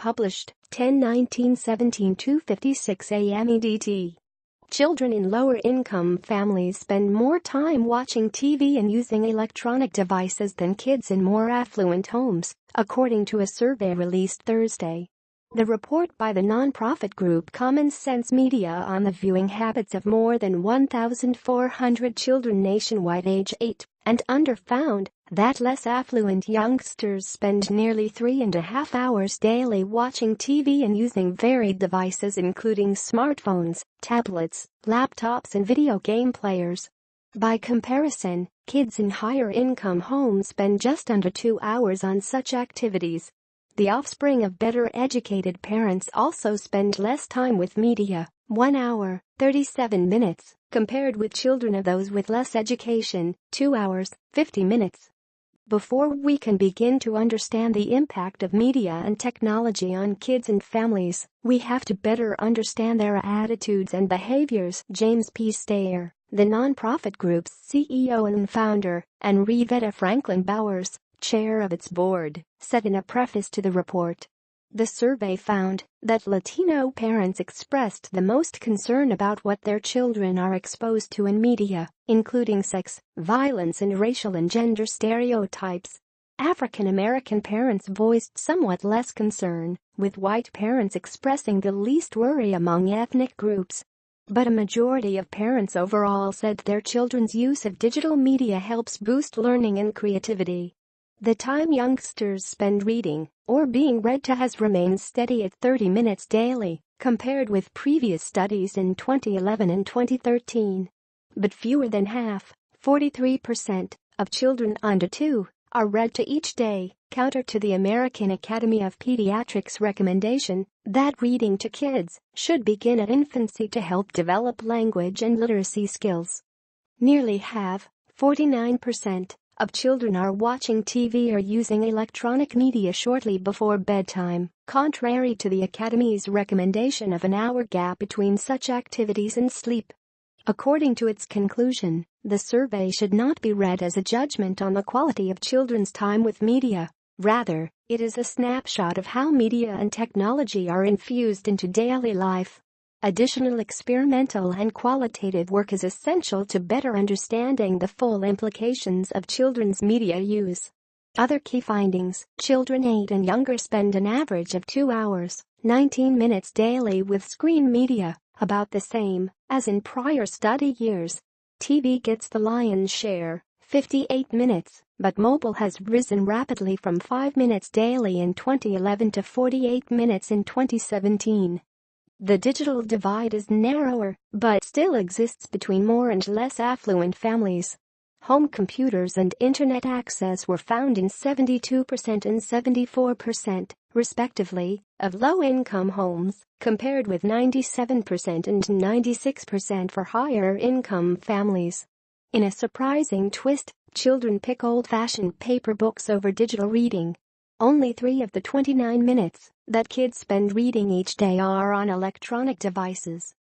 Published 10/19/17 2:56 a.m. EDT. Children in lower-income families spend more time watching TV and using electronic devices than kids in more affluent homes, according to a survey released Thursday. The report by the nonprofit group Common Sense Media on the viewing habits of more than 1,400 children nationwide age 8 and under found that less affluent youngsters spend nearly 3.5 hours daily watching TV and using varied devices including smartphones, tablets, laptops and video game players. By comparison, kids in higher-income homes spend just under 2 hours on such activities. The offspring of better-educated parents also spend less time with media, 1 hour, 37 minutes, compared with children of those with less education, 2 hours, 50 minutes. Before we can begin to understand the impact of media and technology on kids and families, we have to better understand their attitudes and behaviors. James P. Steyer, the nonprofit group's CEO and founder, and Reveta Franklin Bowers, chair of its board, said in a preface to the report. The survey found that Latino parents expressed the most concern about what their children are exposed to in media, including sex, violence and racial and gender stereotypes. African American parents voiced somewhat less concern, with white parents expressing the least worry among ethnic groups. But a majority of parents overall said their children's use of digital media helps boost learning and creativity. The time youngsters spend reading or being read to has remained steady at 30 minutes daily, compared with previous studies in 2011 and 2013. But fewer than half, 43%, of children under 2 are read to each day, counter to the American Academy of Pediatrics recommendation that reading to kids should begin at infancy to help develop language and literacy skills. Nearly half, 49%, of children are watching TV or using electronic media shortly before bedtime, contrary to the Academy's recommendation of an hour gap between such activities and sleep. According to its conclusion, the survey should not be read as a judgment on the quality of children's time with media. Rather, it is a snapshot of how media and technology are infused into daily life. Additional experimental and qualitative work is essential to better understanding the full implications of children's media use. Other key findings: children 8 and younger spend an average of 2 hours, 19 minutes daily with screen media, about the same as in prior study years. TV gets the lion's share, 58 minutes, but mobile has risen rapidly from 5 minutes daily in 2011 to 48 minutes in 2017. The digital divide is narrower, but still exists between more and less affluent families. Home computers and internet access were found in 72% and 74%, respectively, of low-income homes, compared with 97% and 96% for higher-income families. In a surprising twist, children pick old-fashioned paper books over digital reading. Only 3 of the 29 minutes that kids spend reading each day are on electronic devices.